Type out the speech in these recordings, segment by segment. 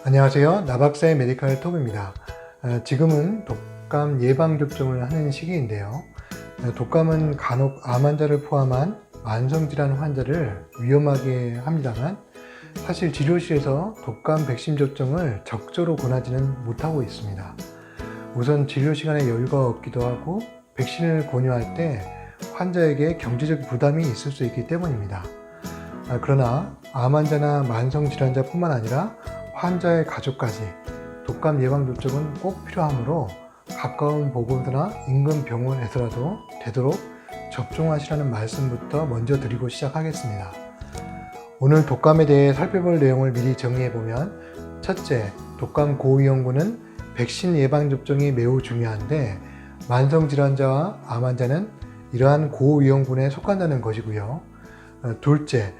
안녕하세요. 나박사의 메디컬 톡입니다. 지금은 독감 예방접종을 하는 시기인데요. 독감은 간혹 암 환자를 포함한 만성질환 환자를 위험하게 합니다만 사실 진료실에서 독감 백신 접종을 적절히 권하지는 못하고 있습니다. 우선 진료 시간에 여유가 없기도 하고 백신을 권유할 때 환자에게 경제적 부담이 있을 수 있기 때문입니다. 그러나 암 환자나 만성질환자뿐만 아니라 환자의 가족까지 독감 예방접종은 꼭 필요하므로 가까운 보건소나 인근 병원에서라도 되도록 접종하시라는 말씀부터 먼저 드리고 시작하겠습니다. 오늘 독감에 대해 살펴볼 내용을 미리 정리해보면, 첫째, 독감 고위험군은 백신 예방접종이 매우 중요한데 만성질환자와 암 환자는 이러한 고위험군에 속한다는 것이고요. 둘째,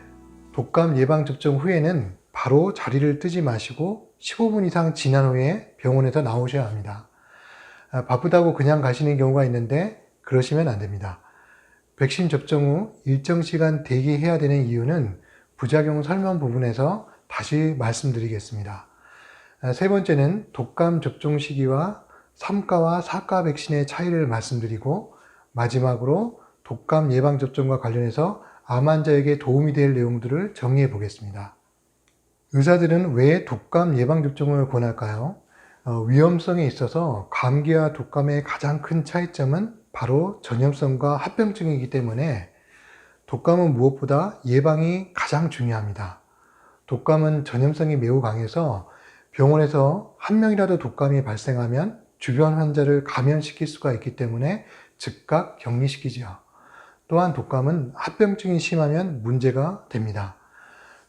독감 예방접종 후에는 바로 자리를 뜨지 마시고 15분 이상 지난 후에 병원에서 나오셔야 합니다. 바쁘다고 그냥 가시는 경우가 있는데 그러시면 안 됩니다. 백신 접종 후 일정 시간 대기해야 되는 이유는 부작용 설명 부분에서 다시 말씀드리겠습니다. 세 번째는 독감 접종 시기와 3가와 4가 백신의 차이를 말씀드리고, 마지막으로 독감 예방접종과 관련해서 암 환자에게 도움이 될 내용들을 정리해 보겠습니다. 의사들은 왜 독감 예방접종을 권할까요? 위험성에 있어서 감기와 독감의 가장 큰 차이점은 바로 전염성과 합병증이기 때문에 독감은 무엇보다 예방이 가장 중요합니다. 독감은 전염성이 매우 강해서 병원에서 한 명이라도 독감이 발생하면 주변 환자를 감염시킬 수가 있기 때문에 즉각 격리시키지요. 또한 독감은 합병증이 심하면 문제가 됩니다.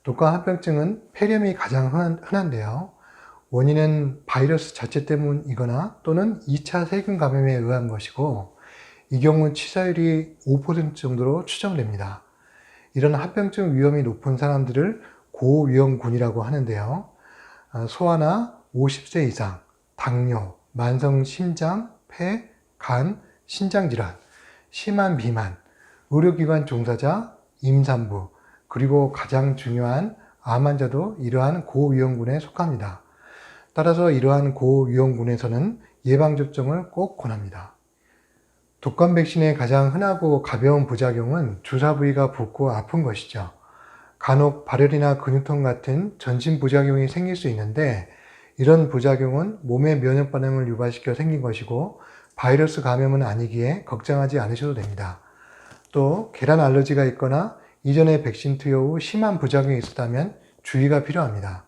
독감 합병증은 폐렴이 가장 흔한데요. 원인은 바이러스 자체 때문이거나 또는 2차 세균 감염에 의한 것이고, 이 경우 치사율이 5% 정도로 추정됩니다. 이런 합병증 위험이 높은 사람들을 고위험군이라고 하는데요. 소아나 50세 이상, 당뇨, 만성 심장, 폐, 간, 신장질환, 심한 비만, 의료기관 종사자, 임산부, 그리고 가장 중요한 암 환자도 이러한 고위험군에 속합니다. 따라서 이러한 고위험군에서는 예방접종을 꼭 권합니다. 독감 백신의 가장 흔하고 가벼운 부작용은 주사 부위가 붓고 아픈 것이죠. 간혹 발열이나 근육통 같은 전신 부작용이 생길 수 있는데, 이런 부작용은 몸의 면역 반응을 유발시켜 생긴 것이고 바이러스 감염은 아니기에 걱정하지 않으셔도 됩니다. 또 계란 알러지가 있거나 이전에 백신 투여 후 심한 부작용이 있었다면 주의가 필요합니다.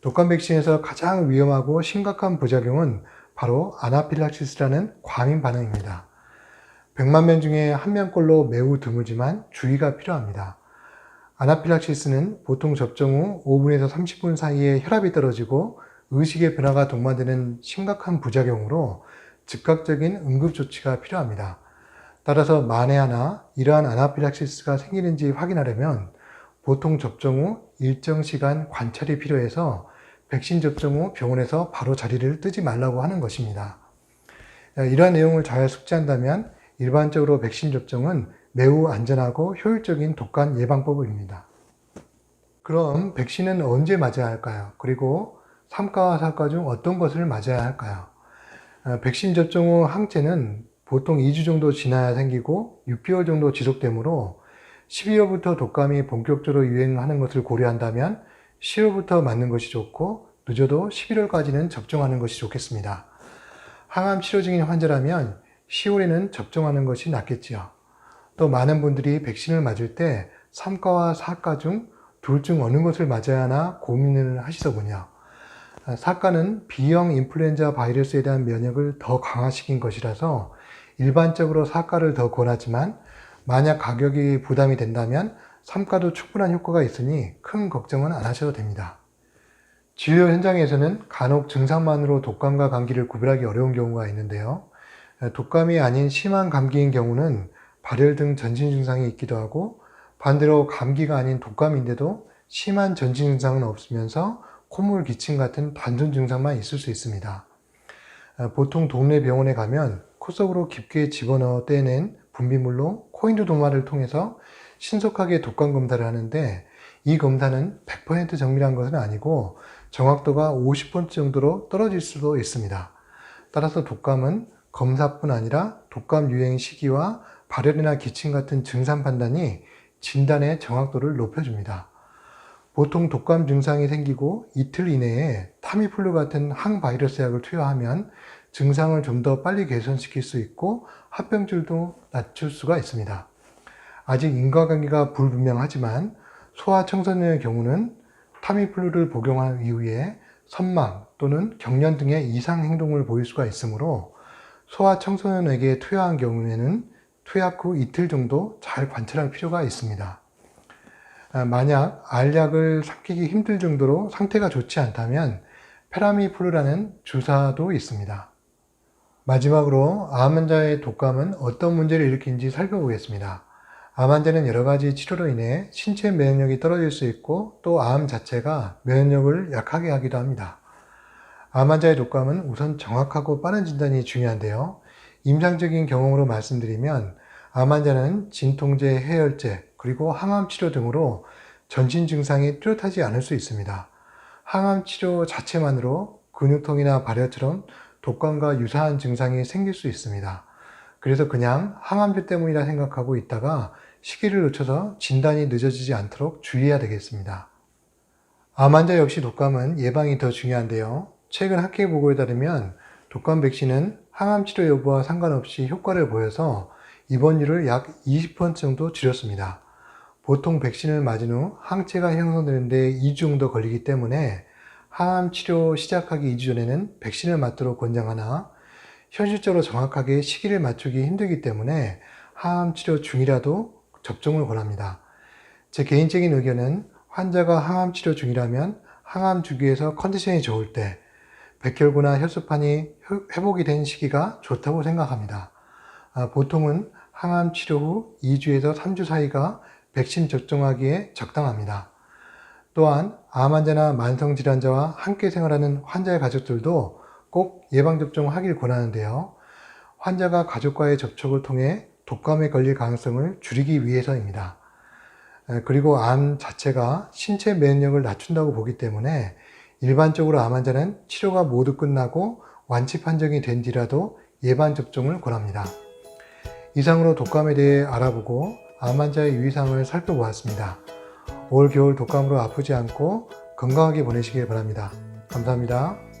독감 백신에서 가장 위험하고 심각한 부작용은 바로 아나필락시스라는 과민 반응입니다. 100만 명 중에 1명꼴로 매우 드물지만 주의가 필요합니다. 아나필락시스는 보통 접종 후 5분에서 30분 사이에 혈압이 떨어지고 의식의 변화가 동반되는 심각한 부작용으로 즉각적인 응급조치가 필요합니다. 따라서 만에 하나 이러한 아나필락시스가 생기는지 확인하려면 보통 접종 후 일정 시간 관찰이 필요해서 백신 접종 후 병원에서 바로 자리를 뜨지 말라고 하는 것입니다. 이러한 내용을 잘 숙지한다면 일반적으로 백신 접종은 매우 안전하고 효율적인 독감 예방법입니다. 그럼 백신은 언제 맞아야 할까요? 그리고 3가와 4가 중 어떤 것을 맞아야 할까요? 백신 접종 후 항체는 보통 2주 정도 지나야 생기고 6개월 정도 지속되므로 12월부터 독감이 본격적으로 유행하는 것을 고려한다면 10월부터 맞는 것이 좋고, 늦어도 11월까지는 접종하는 것이 좋겠습니다. 항암 치료 중인 환자라면 10월에는 접종하는 것이 낫겠지요. 또 많은 분들이 백신을 맞을 때 3가와 4가 중 둘 중 어느 것을 맞아야 하나 고민을 하시더군요. 4가는 B형 인플루엔자 바이러스에 대한 면역을 더 강화시킨 것이라서 일반적으로 4가를 더 권하지만, 만약 가격이 부담이 된다면 3가도 충분한 효과가 있으니 큰 걱정은 안 하셔도 됩니다. 진료 현장에서는 간혹 증상만으로 독감과 감기를 구별하기 어려운 경우가 있는데요. 독감이 아닌 심한 감기인 경우는 발열 등 전신 증상이 있기도 하고, 반대로 감기가 아닌 독감인데도 심한 전신 증상은 없으면서 콧물, 기침 같은 단순 증상만 있을 수 있습니다. 보통 동네 병원에 가면 코 속으로 깊게 집어넣어 떼낸 분비물로 코인도 도마를 통해서 신속하게 독감 검사를 하는데, 이 검사는 100% 정밀한 것은 아니고 정확도가 50% 정도로 떨어질 수도 있습니다. 따라서 독감은 검사뿐 아니라 독감 유행 시기와 발열이나 기침 같은 증상 판단이 진단의 정확도를 높여줍니다. 보통 독감 증상이 생기고 이틀 이내에 타미플루 같은 항바이러스 약을 투여하면 증상을 좀 더 빨리 개선시킬 수 있고 합병줄도 낮출 수가 있습니다. 아직 인과관계가 불분명하지만 소아청소년의 경우는 타미플루를 복용한 이후에 선망 또는 경련 등의 이상 행동을 보일 수가 있으므로 소아청소년에게 투여한 경우에는 투약 후 이틀 정도 잘 관찰할 필요가 있습니다. 만약 알약을 삼키기 힘들 정도로 상태가 좋지 않다면 페라미플루라는 주사도 있습니다. 마지막으로 암 환자의 독감은 어떤 문제를 일으키는지 살펴보겠습니다. 암 환자는 여러 가지 치료로 인해 신체 면역력이 떨어질 수 있고 또 암 자체가 면역력을 약하게 하기도 합니다. 암 환자의 독감은 우선 정확하고 빠른 진단이 중요한데요. 임상적인 경험으로 말씀드리면 암 환자는 진통제, 해열제, 그리고 항암 치료 등으로 전신 증상이 뚜렷하지 않을 수 있습니다. 항암 치료 자체만으로 근육통이나 발열처럼 독감과 유사한 증상이 생길 수 있습니다. 그래서 그냥 항암제 때문이라 생각하고 있다가 시기를 놓쳐서 진단이 늦어지지 않도록 주의해야 되겠습니다. 암 환자 역시 독감은 예방이 더 중요한데요. 최근 학회 보고에 따르면 독감 백신은 항암 치료 여부와 상관없이 효과를 보여서 입원율을 약 20% 정도 줄였습니다. 보통 백신을 맞은 후 항체가 형성되는데 2주 정도 걸리기 때문에 항암 치료 시작하기 2주 전에는 백신을 맞도록 권장하나 현실적으로 정확하게 시기를 맞추기 힘들기 때문에 항암 치료 중이라도 접종을 권합니다. 제 개인적인 의견은 환자가 항암 치료 중이라면 항암 주기에서 컨디션이 좋을 때 백혈구나 혈소판이 회복이 된 시기가 좋다고 생각합니다. 보통은 항암 치료 후 2주에서 3주 사이가 백신 접종하기에 적당합니다. 또한 암 환자나 만성질환자와 함께 생활하는 환자의 가족들도 꼭 예방접종을 하길 권하는데요. 환자가 가족과의 접촉을 통해 독감에 걸릴 가능성을 줄이기 위해서입니다. 그리고 암 자체가 신체免疫力을 낮춘다고 보기 때문에 일반적으로 암 환자는 치료가 모두 끝나고 완치 판정이 된 뒤라도 예방접종을 권합니다. 이상으로 독감에 대해 알아보고 암 환자의 유의사항을 살펴보았습니다. 올 겨울 독감으로 아프지 않고 건강하게 보내시길 바랍니다. 감사합니다.